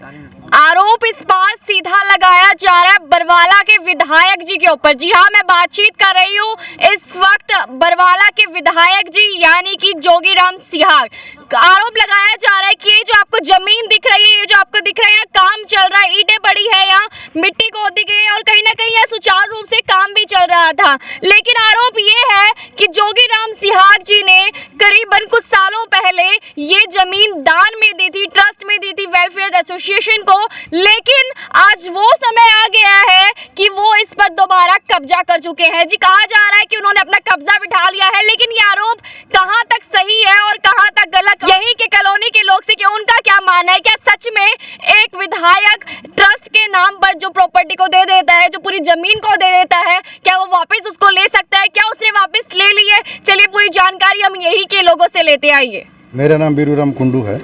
आरोप इस बार सीधा लगाया जा रहा है बरवाला के विधायक जी के ऊपर। जी हाँ, मैं बातचीत कर रही हूँ इस वक्त बरवाला के विधायक जी यानी कि जोगीराम सिहाग। आरोप लगाया जा रहा है कि ये जो आपको जमीन दिख रही है, ये जो आपको दिख रहा है, काम चल रहा है, ईंटें पड़ी है, यहाँ मिट्टी खोदी गई है और कहीं ना कहीं यह सुचारू रूप से काम भी चल रहा था। लेकिन आरोप ये है कि जोगीराम सिहाग जी ने करीबन कुछ सालों पहले ये जमीन दान में दी थी, ट्रस्ट में दी थी वेलफेयर एसोसिएशन को। लेकिन आज वो समय आ गया है कि वो इस पर दोबारा कब्जा कर चुके हैं। जी, कहा जा रहा है कि उन्होंने अपना कब्जा बिठा लिया है, लेकिन ये आरोप कहां तक सही है और कहां तक गलत, यही के कॉलोनी के लोग से कि उनका क्या मानना है। क्या सच में एक विधायक ट्रस्ट के नाम पर जो प्रॉपर्टी को दे देता है, जो पूरी जमीन को दे देता है, क्या वो वापस उसको ले सकता है? क्या उसने वापस ले ली है? चलिए पूरी जानकारी हम यही के लोगों से लेते आइए। मेरा नाम बीरूराम कुंडू है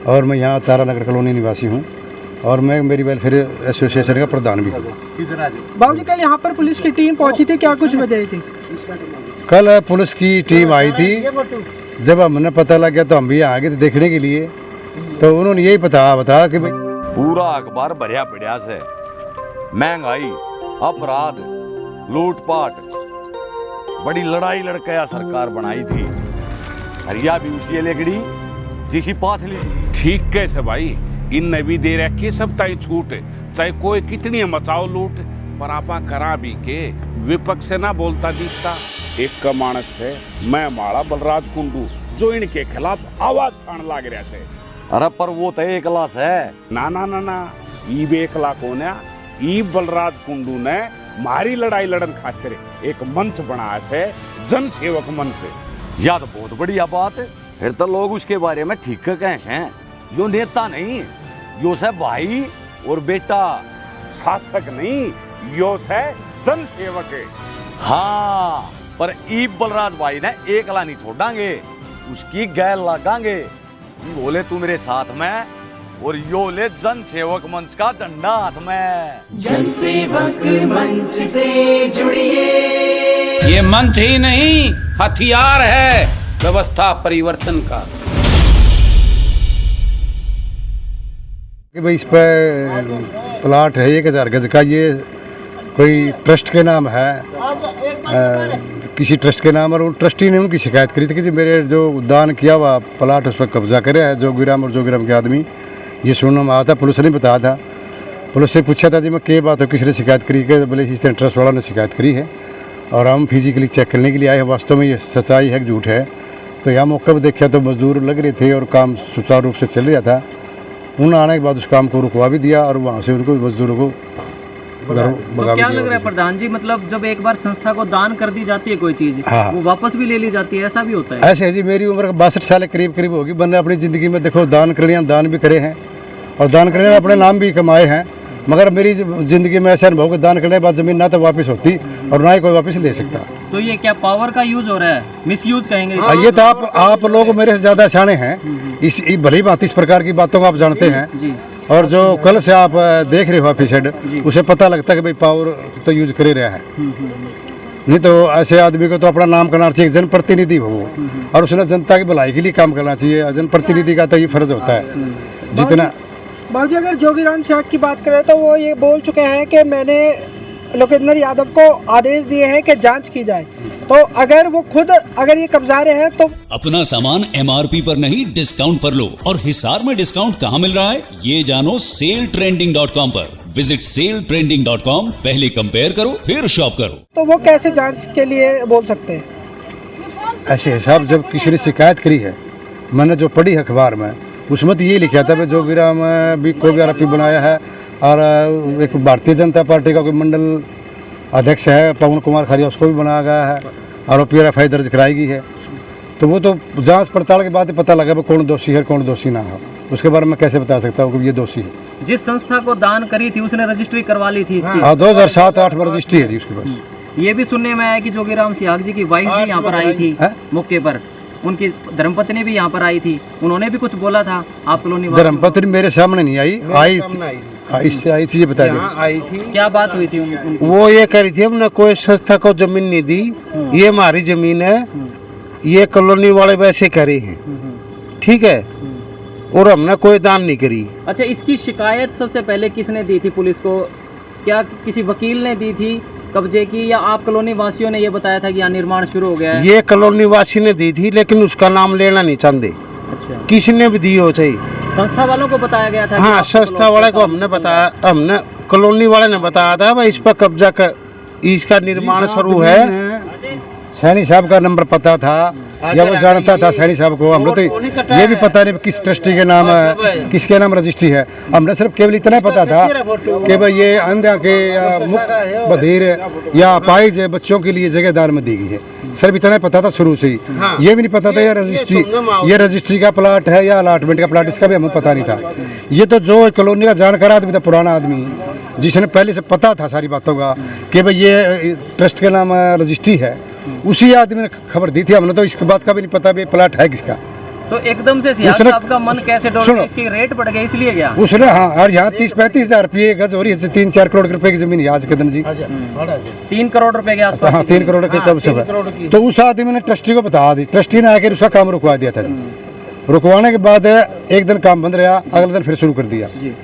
और मैं यहाँ तारानगर कॉलोनी निवासी हूँ और मैं मेरी वेलफेयर एसोसिएशन का प्रधान भी हूँ। बाबूजी, कल यहाँ पर पुलिस की टीम पहुँची थी, क्या कुछ वजह थी? कल पुलिस की टीम आई थी, जब हमने पता लग गया तो हम भी यहाँ आ गए थे देखने के लिए। तो उन्होंने यही बता कि भाई पूरा अखबार भरिया पड़िया से महंगाई, अपराध, लूटपाट, बड़ी लड़ाई लड़कया सरकार बनाई थी। हरिया भी उसी लेकड़ी जिसी पाथली ठीक कैसे भाई, इन भी दे रखे सब ताई छूट, चाहे कोई कितनी मचाओ लूट, पर आपा करा भी के विपक्ष से ना बोलता दिखता। एक का मानस से मैं माड़ा बलराज कुंडू जो इनके खिलाफ आवाज ठान लाग रहा से। अरे पर वो तो एक लाश है ना ना ना ना, ईब एकला कौन है? ई बलराज कुंडू ने मारी लड़ाई लड़न खातिर एक मंच बनाया से, जन सेवक मंच। या तो बहुत बढ़िया बात है, फिर तो लोग उसके बारे में ठीक कैसे हैं। यो नेता नहीं, यो से भाई और बेटा, शासक नहीं, यो से जन सेवक है। हाँ, पर ईब बलराज भाई ने एकला नहीं छोड़ांगे, उसकी गैल लगांगे। बोले तू मेरे साथ में और यो ले जन सेवक मंच का झंडा हाथ में। जन सेवक मंच से जुड़िए। ये मंच ही नहीं, हथियार है व्यवस्था परिवर्तन का। कि भाई इस पर प्लाट है 1000 गज का, ये कोई ट्रस्ट के नाम है, किसी ट्रस्ट के नाम, और उन ट्रस्टी ने उनकी शिकायत करी थी कि मेरे जो दान किया हुआ प्लाट उस पर कब्जा करे है जोगीराम और जोगीराम के आदमी। ये सुनने में आया था, पुलिस ने बताया था। पुलिस से पूछा था जी मैं क्या बात हो, किसी ने शिकायत करी है? बोले इस तरह ट्रस्ट वाला ने शिकायत करी है और हम फिजिकली चेक करने के लिए आए हैं, वास्तव में ये सच्चाई है कि झूठ है। तो यहाँ मौके पर देखा तो मजदूर लग रहे थे और काम सुचारू रूप से चल रहा था। उन आने के बाद उस काम को रुकवा भी दिया और वहाँ से उनको मजदूरों को तो क्या लग रहा है प्रधान जी, मतलब जब एक बार संस्था को दान कर दी जाती है कोई चीज, हाँ, वो वापस भी ले ली जाती है, ऐसा भी होता है? ऐसे है जी, मेरी उम्र 62 साल करीब करीब होगी। मैंने अपनी ज़िंदगी में देखो दान करने दान भी करे हैं और दान करने में अपने नाम भी कमाए हैं, मगर मेरी ज़िंदगी में ऐसा अनुभव कि दान करने के बाद ज़मीन ना तो वापस होती और ना ही कोई वापस ले सकता। तो ये क्या पावर का यूज हो रहा है, मिसयूज कहेंगे? ये तो आप लोग मेरे से ज़्यादा सियाने हैं, इस भली भांति इस प्रकार की बातों को आप जानते हैं जी। और जो कल से आप देख रहे हो ऑफिसर, उसे पता लगता है कि भाई पावर तो यूज कर ही रहा है। नहीं तो ऐसे आदमी को तो अपना नाम करना चाहिए, जनप्रतिनिधि हो वो, और उसने जनता की भलाई के लिए काम करना चाहिए। जनप्रतिनिधि का तो ये फर्ज होता है जितना। बाबूजी, अगर जोगीराम सिहाग की बात करें तो वो ये बोल चुके हैं कि मैंने लोकेंद्र यादव को आदेश दिए हैं कि जांच की जाए। तो अगर वो खुद अगर ये कब्जा रहे हैं तो अपना सामान MRP पर नहीं डिस्काउंट पर लो। और हिसार में डिस्काउंट कहाँ मिल रहा है ये जानो सेलट्रेंडिंग.com पर। विजिट सेलट्रेंडिंग.com, पहले कंपेयर करो फिर शॉप करो। तो वो कैसे जांच के लिए बोल सकते हैं? ऐसे हिसाब जब किसी ने शिकायत करी है, मैंने जो पढ़ी है अखबार में, उसमें तो ये लिखा था जोगीराम भी को भी आरोपी बनाया है और एक भारतीय जनता पार्टी का कोई मंडल अध्यक्ष है पवन कुमार खरिया, उसको भी बनाया गया है, आरोपी RFI दर्ज कराई गई है। तो वो तो जांच पड़ताल के बाद पता लगा कौन दोषी है कौन दोषी ना हो, उसके बारे में कैसे बता सकता हूँ कि ये दोषी है। जिस संस्था को दान करी थी उसने रजिस्ट्री करवा ली थी इसकी? हाँ, 2007-8 में रजिस्ट्री है जी उसके पास। ये भी सुनने में आया कि जोगीराम सिहाग जी की वाइफ भी यहाँ पर आई थी मौके पर, उनकी धर्मपत्नी भी यहाँ पर आई थी, उन्होंने भी कुछ बोला था आप कॉलोनी? धर्मपत्नी मेरे सामने नहीं आई इससे आई थी, ये बता दें आई थी। क्या बात हुई थी उनकी? वो ये कह रही थी हमने कोई संस्था को जमीन नहीं दी, ये हमारी जमीन है, ये कॉलोनी वाले वैसे कह रहे हैं, ठीक है। और हमने कोई दान नहीं करी। अच्छा, इसकी शिकायत सबसे पहले किसने दी थी पुलिस को? क्या किसी वकील ने दी थी कब्जे की, या आप कॉलोनी वासियों ने ये बताया था कि यहाँ निर्माण शुरू हो गया है? ये कॉलोनी वासी ने दी थी, लेकिन उसका नाम लेना नहीं चाहते। अच्छा, किसने भी दी हो चाहिए, संस्था वालों को बताया गया था? हाँ, संस्था वाले को हमने बताया, हमने कॉलोनी वाले ने बताया था भाई इस पर कब्जा कर, इसका निर्माण शुरू है। सैनी साहब का नंबर पता था, या वो जानता था सैनी साहब को। हम लोग तो ये भी पता नहीं किस ट्रस्टी के नाम है, किसके नाम रजिस्ट्री है। हमने सिर्फ केवल इतना पता था कि भाई ये अंधा के या मुक्त बधिर या अपाहिज बच्चों के लिए जगह दान में दी गई है, सिर्फ इतना पता था शुरू से ही। ये भी नहीं पता था ये रजिस्ट्री का प्लाट है या अलाटमेंट का प्लाट, इसका भी हमें पता नहीं था। ये तो जो कॉलोनी का जानकार आदमी था, पुराना आदमी, जिसने पहले से पता था सारी बातों का कि भाई ये ट्रस्ट के नाम रजिस्ट्री है, उसी आदमी ने खबर दी थी। हमने तो इसके बात का भी नहीं पता भी प्लाट है किसका। तो एकदम से सियाज साहब का मन कैसे डोल गया? इसकी रेट बढ़ गई इसलिए क्या उसने? हाँ, और यहाँ 30-35 हज़ार रुपये गज हो रही है, 3-4 करोड़ रुपए की जमीन आज के दिन जी, 3 करोड़ रुपए के आसपास। हाँ, 3 करोड़ के कब से है। तो उस आदमी ने ट्रस्टी को बता दी, ट्रस्टी ने आकर उसका काम रुकवा दिया था जी। रुकवाने के बाद एक दिन काम बंद रहा, अगले दिन फिर शुरू कर दिया जी।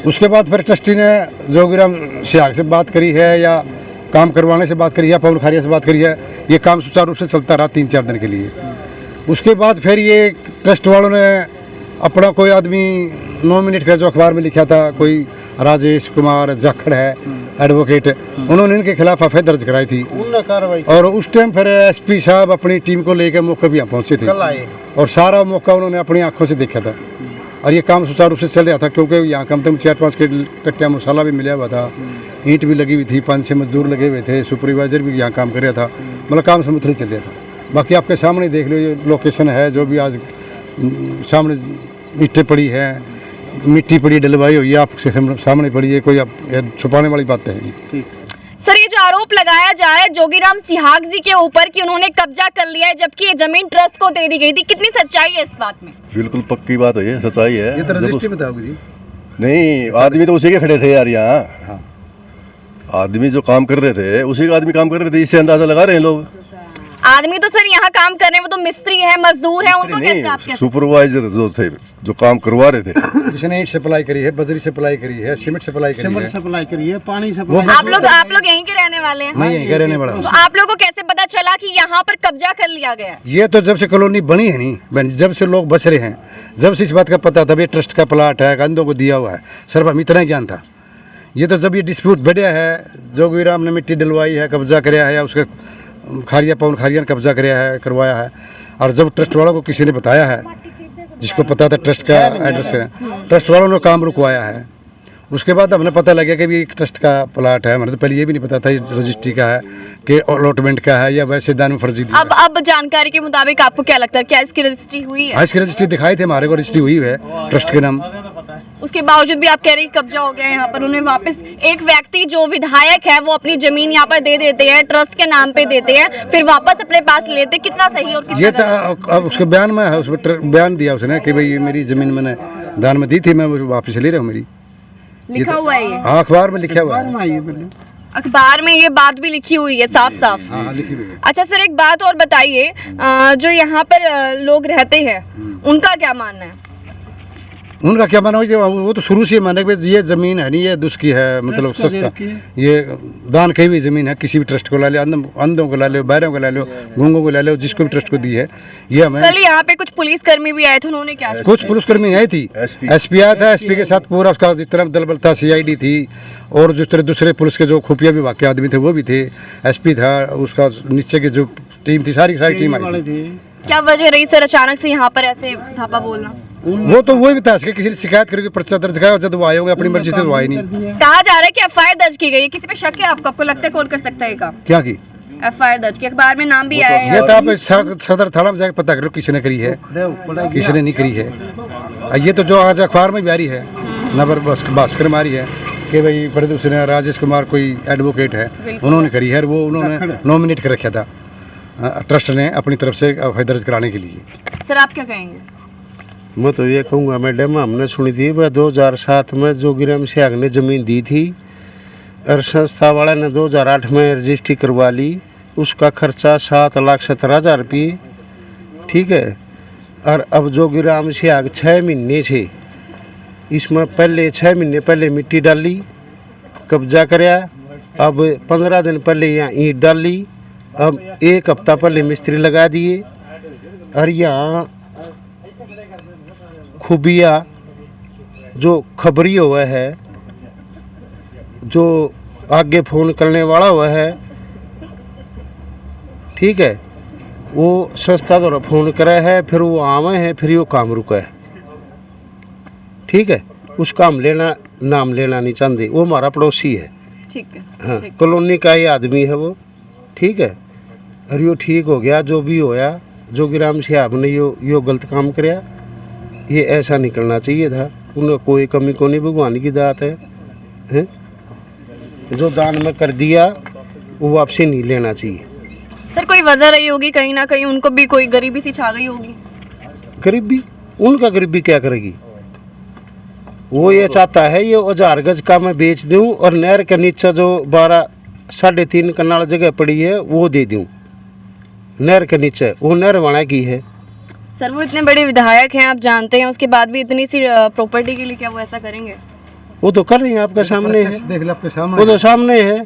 उसके बाद फिर ट्रस्टी ने जोगीराम सियाग से बात करी है, या काम करवाने से बात करी है, पवन खारिया से बात करी है, ये काम सुचारू रूप से चलता रहा 3-4 दिन के लिए। उसके बाद फिर ये ट्रस्ट वालों ने अपना कोई आदमी नॉमिनेट कर, जो अखबार में लिखा था, कोई राजेश कुमार जाखड़ है एडवोकेट, उन्होंने इनके खिलाफ एफआईआर दर्ज कराई थी। और उस टाइम फिर एसपी साहब अपनी टीम को लेकर मौके भी यहाँ पहुँचे थे, और सारा मौका उन्होंने अपनी आंखों से देखा था। और ये काम सुचारू रूप से चल रहा था, क्योंकि यहाँ कम से कम 4-5 कट्टिया मसाला भी मिला हुआ था, ईंट भी लगी हुई थी, 5-6 मजदूर लगे हुए थे, सुपरवाइजर भी यहाँ काम कर रहा था, मतलब काम समुद्री चल रहा था। बाकी आपके सामने देख लो, ये लोकेशन है जो भी आज सामने ईंटें पड़ी है, मिट्टी पड़ी, डलवाई हुई है, आपके सामने पड़ी है, कोई छुपाने वाली बात है नहीं। सर, ये जो आरोप लगाया जा रहा है जोगीराम सिहाग जी के ऊपर कि उन्होंने कब्जा कर लिया है जबकि ये जमीन ट्रस्ट को दे दी गई थी, कितनी सच्चाई है इस बात में? बिल्कुल पक्की बात है, सच्चाई है। ये तो रजिस्ट्री बताओगे जी? नहीं, आदमी तो उसी के खड़े थे यार यहाँ। आदमी जो काम कर रहे थे उसी का आदमी काम कर रहे थे, इससे अंदाजा लगा रहे हैं लोग। आदमी तो सर यहाँ काम कर रहे हैं, वो तो मिस्त्री है, मजदूर है, उनको कैसे आप कहते हैं? सुपरवाइजर जो थे, जो काम करवा रहे थे, जिसने ईंट सप्लाई करी है, बजरी सप्लाई करी है, सीमेंट सप्लाई करी है, पानी सप्लाई। आप लोग यहीं के रहने वाले हैं? मैं यहीं का रहने वाला हूँ। तो आप लोगों को कैसे पता चला कि यहाँ पर कब्जा कर लिया गया? ये तो जब से कॉलोनी बनी है नहीं, जब से लोग बस रहे हैं, जब से इस बात का पता था, ट्रस्ट का प्लाट है, अंधों को दिया हुआ है, सिर्फ हम इतना ज्ञान था। ये तो जब ये डिस्प्यूट बढ़िया है, जोगीराम ने मिट्टी डलवाई है, कब्जा कराया है, या उसके खारिया पवन खारिया ने कब्जा करवाया है, और जब ट्रस्ट वालों को किसी ने बताया है, जिसको पता था ट्रस्ट का एड्रेस है, ट्रस्ट वालों ने काम रुकवाया है। उसके बाद हमने पता लगा कि भी एक ट्रस्ट का प्लाट है। हमें तो पहले ये भी नहीं पता था ये रजिस्ट्री का है कि अलॉटमेंट का है या वैसे दान में फर्जी दिया। अब जानकारी के मुताबिक आपको क्या लगता है, क्या इसकी रजिस्ट्री हुई है? हाँ, इसकी रजिस्ट्री दिखाई थे हमारे को, रजिस्ट्री हुई है ट्रस्ट के नाम। उसके बावजूद भी आप कह रहे हैं कब्जा हो गया है यहाँ पर। उन्हें वापस एक व्यक्ति जो विधायक है वो अपनी जमीन यहाँ पर दे देते हैं, ट्रस्ट के नाम पे देते हैं, फिर वापस अपने पास लेते, कितना सही और ये तो अब उसके बयान में है, उसमें बयान दिया उसने कि भाई मेरी जमीन मैंने दान में दी थी, मैं वापस ले रहा हूँ मेरी। लिखा हुआ है ये? हाँ, अखबार में लिखा हुआ है, अखबार में ये बात भी लिखी हुई है साफ साफ। हाँ, लिखी हुई है। अच्छा सर, एक बात और बताइए, जो यहाँ पर लोग रहते हैं उनका क्या मानना है? उनका क्या माना हो, वो तो शुरू से माने कि ये ज़मीन है नहीं, ये दुष्की है, मतलब सस्ता, ये दान की हुई ज़मीन है, किसी भी ट्रस्ट को ला लो, अंधों को ला लो, बहरों को ला लो, गूंगों को ला लो, जिसको भी ट्रस्ट को दी है। ये हमें कल यहाँ पे कुछ पुलिसकर्मी भी आए थे, उन्होंने क्या? कुछ पुलिसकर्मी आई थी, एसपी आया था, एसपी के साथ पूरा उसका जितना दलबल था, CID थी, और जिस तरह दूसरे पुलिस के जो खुफिया विभाग के आदमी थे वो भी थे, एसपी था, उसका नीचे की जो टीम थी, सारी टीम आई थी। क्या वजह रही सर अचानक से यहाँ पर ऐसे धापा बोलना? वो तो वही बता सके, किसी ने शिकायत करके पर्चा दर्ज कराया, जब वो आए होंगे अपनी मर्जी से तो आए नहीं। कहा जा रहा है कि FIR दर्ज की गई है, किसी पे शक है आपको? आपको लगता है कौन कर सकता है ये काम? क्या की FIR दर्ज की, अखबार में नाम भी आया है। ये तो आप सदर थाना में जाकर पता करो किसी ने करी है, किसी ने नहीं करी है। ये तो जो आज अखबार में भी आ रही है, नंबर भास्कर में आ रही है कि भाई प्रदूषण ने राजेश कुमार कोई एडवोकेट है, उन्होंने करी है, वो उन्होंने नॉमिनेट कर रखा था ट्रस्ट ने अपनी तरफ से FIR दर्ज कराने के लिए। सर आप क्या कहेंगे? मैं तो ये कहूँगा मैडम, हमने सुनी थी वह 2007 में जोगीराम सियाग ने ज़मीन दी थी और संस्था वाले ने 2008 में रजिस्ट्री करवा ली, उसका खर्चा 7,70,000 रुपये, ठीक है। और अब जोगीराम सियाग 6 महीने से इसमें पहले 6 महीने पहले मिट्टी डाली, कब्जा कराया। अब 15 दिन पहले यहाँ ईंट डाली, अब 1 हफ्ता पहले मिस्त्री लगा दिए। और यहाँ खुबिया जो खबरी हुआ है, जो आगे फ़ोन करने वाला हुआ है, ठीक है, वो संस्था द्वारा फ़ोन करा है, फिर वो आवे हैं, फिर वो काम रुका है, ठीक है। उस काम लेना नाम लेना नहीं चाहते, वो हमारा पड़ोसी है, ठीक है। हाँ, कॉलोनी का ही आदमी है वो, ठीक है। और यो ठीक हो गया, जो भी होया, जोगीराम सियाग ने यो गलत काम कराया, ये ऐसा नहीं करना चाहिए था। उन्हें कोई कमी को नहीं, भगवान की दात है, हैं? जो दान में कर दिया वो वापसी नहीं लेना चाहिए। सर कोई वजह रही होगी, कहीं ना कहीं उनको भी कोई गरीबी सी छा गई होगी। गरीबी, उनका गरीबी क्या करेगी? वो ये चाहता है ये 1000 गज का मैं बेच दूं और नहर के नीचे जो 12-3.5 कनाल जगह पड़ी है वो दे दूं। नहर के नीचे वो नहर वाला की है। सर वो इतने बड़े विधायक हैं, आप जानते हैं, उसके बाद भी इतनी सी प्रॉपर्टी के लिए क्या वो ऐसा करेंगे? वो तो कर रही है, आपके सामने है, देख लो, आपके सामने वो तो सामने है।